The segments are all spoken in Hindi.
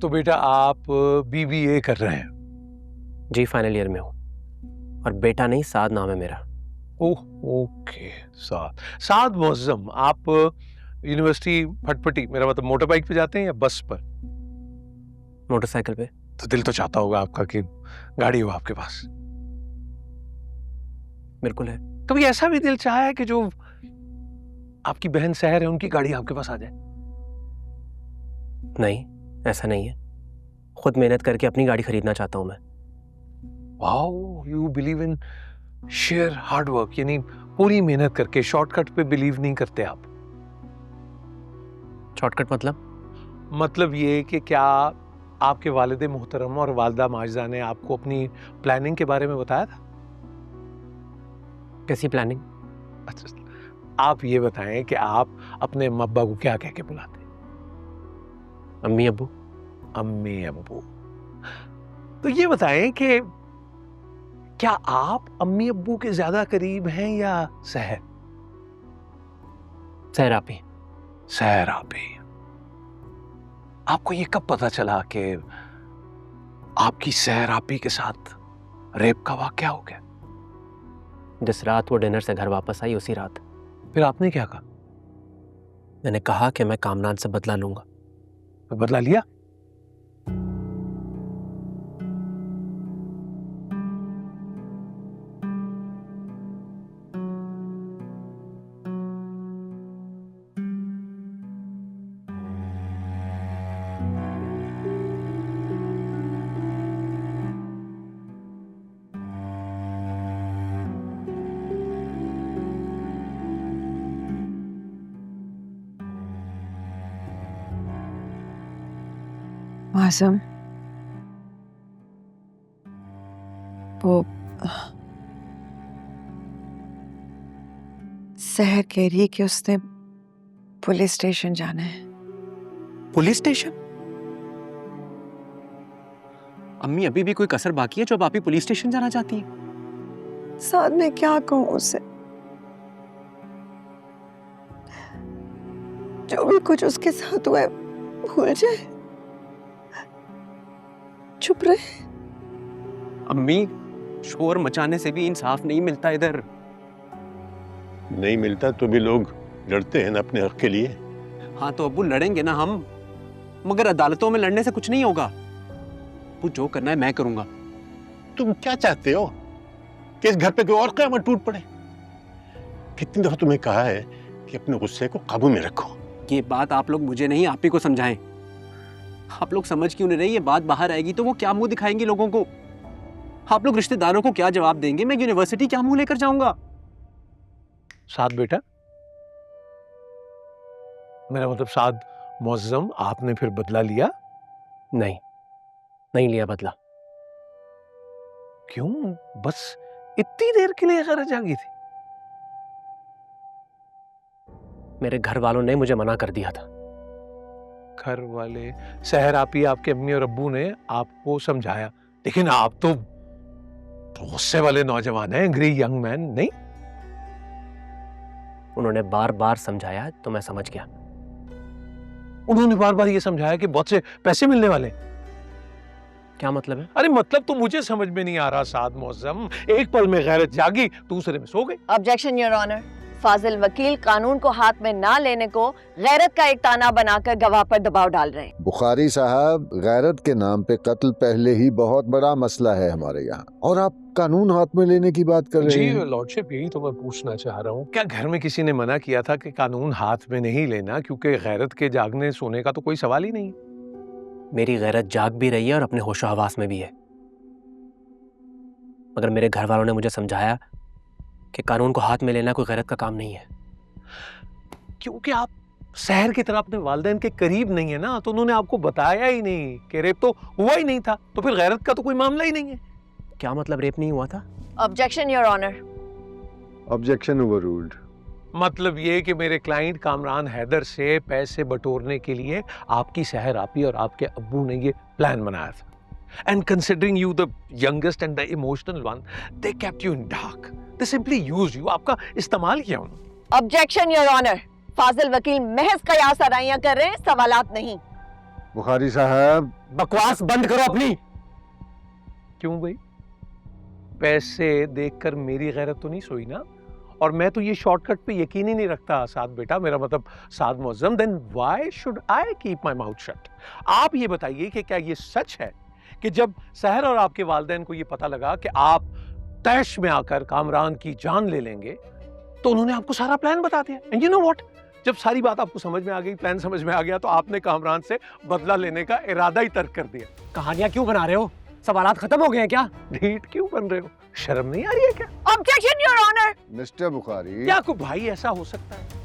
तो बेटा आप बीबीए कर रहे हैं? जी फाइनल ईयर में हूँ, और बेटा नहीं साद नाम है मेरा। ओह ओके, साद मुअज्जम। आप यूनिवर्सिटी फटफटी, मेरा मतलब मोटर बाइक पे जाते हैं या बस पर? मोटरसाइकिल पे। तो दिल तो चाहता होगा आपका कि गाड़ी हो आपके पास। बिल्कुल है। कभी ऐसा भी दिल चाहा है कि जो आपकी बहन सहर है उनकी गाड़ी आपके पास आ जाए? नहीं, ऐसा नहीं है। खुद मेहनत करके अपनी गाड़ी खरीदना चाहता हूं मैं। Wow, you believe in share hard work, यानी पूरी मेहनत करके। शॉर्टकट पे बिलीव नहीं करते आप? शॉर्टकट मतलब ये कि क्या आपके वालिद मोहतरम और वालिदा माजिदा ने आपको अपनी प्लानिंग के बारे में बताया था? कैसी प्लानिंग? अच्छा, आप ये बताएं कि आप अपने अम्मा अब्बा को क्या कह के बुलाते? अम्मी अब्बू। अम्मी अब्बू। तो ये बताएं कि क्या आप अम्मी अब्बू के ज्यादा करीब हैं या सहर? सहर आपी। सहर आपी। आपको ये कब पता चला कि आपकी सहर आपी के साथ रेप का वाकया हो गया? जिस रात वो डिनर से घर वापस आई उसी रात। फिर आपने क्या कहा? मैंने कहा कि मैं कामरान से बदला लूंगा। तो बदला लिया? आजम, वो सहर कह रही है कि उसने पुलिस स्टेशन जाना है। Police station? अम्मी अभी भी कोई कसर बाकी है जो अब आप ही पुलिस स्टेशन जाना चाहती हैं? साथ में क्या कहूं उसे? जो भी कुछ उसके साथ हुआ है भूल जाए, चुप रहे। अम्मी, शोर मचाने से भी इंसाफ नहीं मिलता इधर। नहीं मिलता तो भी लोग लड़ते हैं ना अपने हक के लिए। हाँ तो अब्बू लड़ेंगे ना हम, मगर अदालतों में लड़ने से कुछ नहीं होगा। वो जो करना है मैं करूंगा। तुम क्या चाहते हो कि इस घर पे कोई और क़यामत टूट पड़े? कितनी दफा तुम्हें कहा है कि अपने गुस्से को काबू में रखो। ये बात आप लोग मुझे नहीं आप ही को समझाएं। आप लोग समझ क्यों नहीं रहे? ये बात बाहर आएगी तो वो क्या मुंह दिखाएंगे लोगों को? आप लोग रिश्तेदारों को क्या जवाब देंगे? मैं यूनिवर्सिटी क्या मुंह लेकर जाऊंगा? साद बेटा, मेरा मतलब साद मुअज्जम, आपने फिर बदला लिया? नहीं लिया बदला। क्यों? बस इतनी देर के लिए गरज आ गई थी? मेरे घर वालों ने मुझे मना कर दिया था। घर वाले? सहर आपी, आपके अम्मी और अब्बू ने आपको समझाया, लेकिन आप तो गुस्से वाले नौजवान हैं, एंग्री यंग मैन, नहीं? उन्होंने बार बार समझाया तो मैं समझ गया। उन्होंने बार बार ये समझाया कि बहुत से पैसे मिलने वाले। क्या मतलब है? अरे मतलब तो मुझे समझ में नहीं आ रहा साद मुअज्जम। एक पल में गैरत जागी, दूसरे में सो गई। Objection your honour. फाजिल वकील कानून को हाथ में ना लेने को गैरत का एक ताना बनाकर गवाह पर दबाव डाल रहे हैं। बुखारी साहब, गैरत के नाम पे कत्ल पहले ही बहुत बड़ा मसला है हमारे यहाँ, और आप कानून हाथ में लेने की बात कर रहे हैं। जी लॉर्डशिप, यही तो मैं पूछना चाह रहा हूँ, क्या घर में किसी ने मना किया था कि कानून हाथ में नहीं लेना, क्योंकि गैरत के जागने सोने का तो कोई सवाल ही नहीं? मेरी गैरत जाग भी रही है और अपने होशो हवास में भी है, मगर मेरे घर वालों ने मुझे समझाया कि कानून को हाथ में लेना कोई गैरत का काम नहीं है। क्योंकि आप शहर की तरह अपने वालिदैन के करीब नहीं है ना, तो उन्होंने आपको बताया ही नहीं कि रेप तो हुआ ही नहीं था, तो फिर गैरत का तो कोई मामला ही नहीं है। क्या मतलब रेप नहीं हुआ था? Objection your honour. Objection overruled. मतलब ये कि मेरे क्लाइंट कामरान हैदर से पैसे बटोरने के लिए आपकी सहर आपी और आपके अब्बू ने ये प्लान बनाया था, and considering you the youngest and the emotional one, they kept you in dark. They simply used you. आपका इस्तेमाल किया उन्होंने। Objection your honour. फाजिल वकील महज कयास आराइयां कर रहे हैं, सवालात नहीं। बुखारी साहब, बकवास बंद करो अपनी। क्यों भाई? पैसे देखकर मेरी गैरत तो नहीं सोई ना? और मैं तो ये शॉर्टकट पे यकीन ही नहीं रखता साद बेटा, मेरा मतलब Saad Muazzam, then why should I keep my mouth shut? आप ये बताइए कि क्या ये सच है कि जब सहर और आपके वालिदैन को ये पता लगा कि आप तैश में आकर कामरान की जान ले लेंगे, तो उन्होंने आपको सारा प्लान बता दिया? एंड यू नो व्हाट, जब सारी बात आपको समझ में आ गई, प्लान समझ में आ गया, तो आपने कामरान से बदला लेने का इरादा ही तर्क कर दिया। कहानियां क्यों बना रहे हो? सवालात खत्म हो गए हैं क्या? ढीठ क्यों बन रहे हो? शर्म नहीं आ रही है क्या? Objection your honour. Mister Bukhari, क्या कोई भाई ऐसा हो सकता है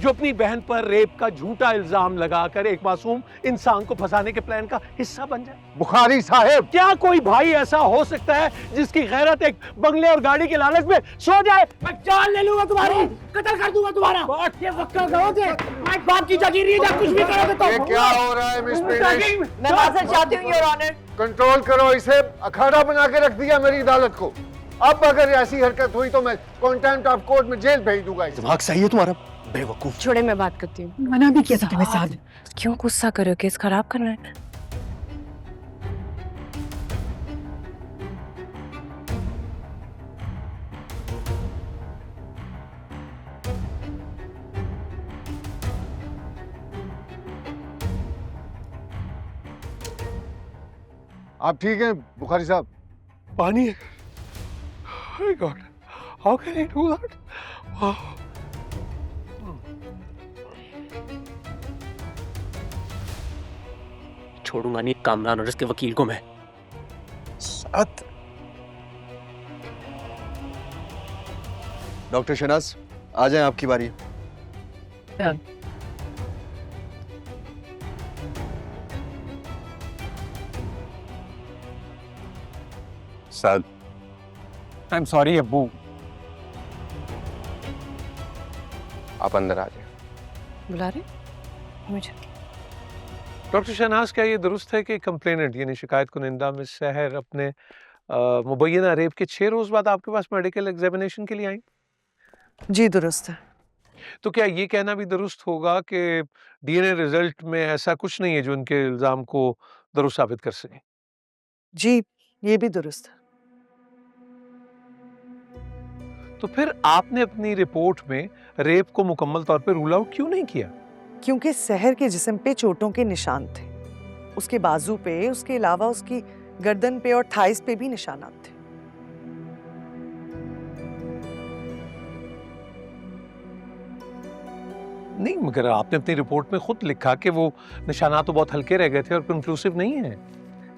जो अपनी बहन पर रेप का झूठा इल्जाम लगाकर एक मासूम इंसान को फंसाने के प्लान का हिस्सा बन जाए? बुखारी साहब, क्या कोई भाई ऐसा हो सकता है जिसकी गैरत एक बंगले और गाड़ी के लालच में सो जाए? मैं जान ले लूंगा तुम्हारी, कत्ल कर दूंगा तुम्हारा। ये वक्कल कहो थे, मैं बाप की जागीर नहीं था, कुछ भी करोगे तो। ये क्या हो रहा है मिस पीनिश? मैं माजरत चाहती हूँ योर ऑनर। कंट्रोल करो इसे, अखाड़ा बना के रख दिया मेरी अदालत को। अब अगर ऐसी हरकत हुई तो मैं कंटेम्प्ट ऑफ कोर्ट में जेल भेज दूंगा इसे। दिमाग सही है तुम्हारा, बेवकूफ। छोड़े, मैं बात करती हूँ। मना भी किया था तुम्हें साथ। क्यों गुस्सा कर रहे हो? केस खराब करना है? आप ठीक हैं बुखारी साहब? पानी है। My God, how can I do that? Wow. छोड़ूंगा नहीं कामरान और इसके वकील को मैं। साथ डॉक्टर शहनाज, आ जाएं, आपकी बारी है। साद, आई एम सॉरी अब्बू। आप अंदर आ जाएं। बुला रहे मुझे? डॉक्टर शहनाज, क्या ये दुरुस्त है कि कंप्लेनेंट यानी शिकायत कुनिंदा मिस सहर अपने मुबैयना रेप के 6 रोज बाद आपके पास मेडिकल एग्जामिनेशन के लिए आई? जी दुरुस्त है। तो क्या ये कहना भी दुरुस्त होगा कि डीएनए रिजल्ट में ऐसा कुछ नहीं है जो उनके इल्जाम को दुरुस्त साबित कर सके? जी ये भी दुरुस्त है। तो फिर आपने अपनी रिपोर्ट में रेप को मुकम्मल तौर पे रूल आउट क्यों नहीं किया? क्योंकि सहर के जिस्म पे चोटों के निशान थे, उसके बाजू पे, उसके अलावा उसकी गर्दन पे और थाइस पे भी निशानात थे। नहीं, मगर आपने अपनी रिपोर्ट में खुद लिखा कि वो निशानात तो बहुत हल्के रह गए थे और कंक्लूसिव नहीं है।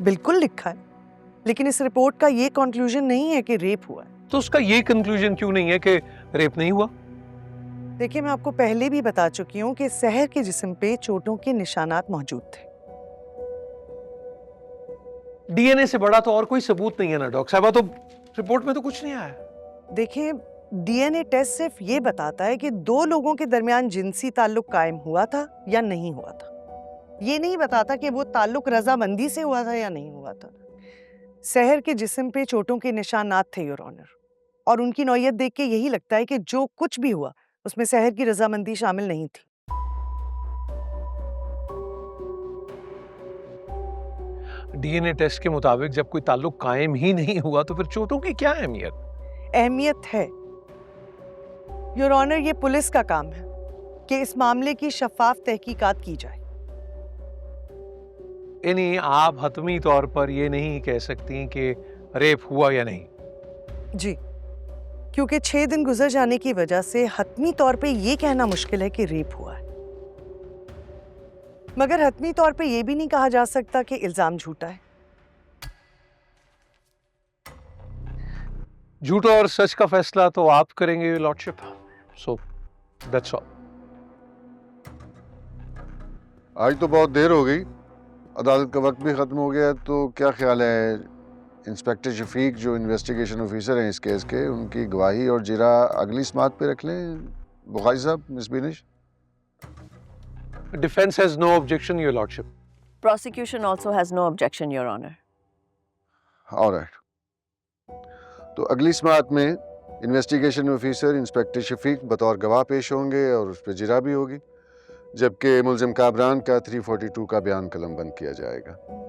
बिल्कुल लिखा है, लेकिन इस रिपोर्ट का ये कंक्लूजन नहीं है कि रेप हुआ है। तो उसका ये कंक्लूजन क्यों नहीं है कि रेप नहीं हुआ? देखिए, मैं आपको पहले भी बता चुकी हूँ कि सहर के जिस्म पे चोटों के निशानात मौजूद थे। डीएनए से बड़ा तो और कोई सबूत नहीं है ना डॉक्टर साहब, तो रिपोर्ट में तो कुछ नहीं आया। देखिए, डीएनए टेस्ट सिर्फ ये बताता है कि 2 लोगों के दरमियान जिनसी ताल्लुक कायम हुआ था या नहीं हुआ था। ये नहीं बताता कि वो ताल्लुक रजामंदी से हुआ था या नहीं हुआ था। सहर के जिस्म पे चोटों के निशानात थे योर ऑनर, और उनकी नौयत देख के यही लगता है कि जो कुछ भी हुआ उसमें सहर की रजामंदी शामिल नहीं थी। डीएनए टेस्ट के मुताबिक जब कोई ताल्लुक कायम ही नहीं हुआ तो फिर चोटों की क्या अहमियत? अहमियत है योर ऑनर, ये पुलिस का काम है कि इस मामले की शफाफ तहकीकात की जाए। यानी आप हतमी तौर पर ये नहीं कह सकती कि रेप हुआ या नहीं? जी, क्योंकि 6 दिन गुजर जाने की वजह से हतमी तौर पे ये कहना मुश्किल है कि रेप हुआ है, मगर हतमी तौर पे ये भी नहीं कहा जा सकता कि इल्जाम झूठा है। झूठ और सच का फैसला तो आप करेंगे लॉर्डशिप, सो दैट्स ऑल। आज तो बहुत देर हो गई, अदालत का वक्त भी खत्म हो गया, तो क्या ख्याल है इंस्पेक्टर शफीक जो इन्वेस्टिगेशन ऑफिसर हैं इस केस के, उनकी गवाही और जिरा अगली समात पे रख लें? बुखारी साहब, miss Binish. Defence has no objection your lordship. Prosecution also has no objection, Your Honor. Alright, तो अगली समात में इन्वेस्टिगेशन ऑफिसर इंस्पेक्टर शफीक बतौर गवाह पेश होंगे और उस पर जिरा भी होगी। जबकि मुलजिम कामरान का 342 का बयान कलमबंद किया जाएगा।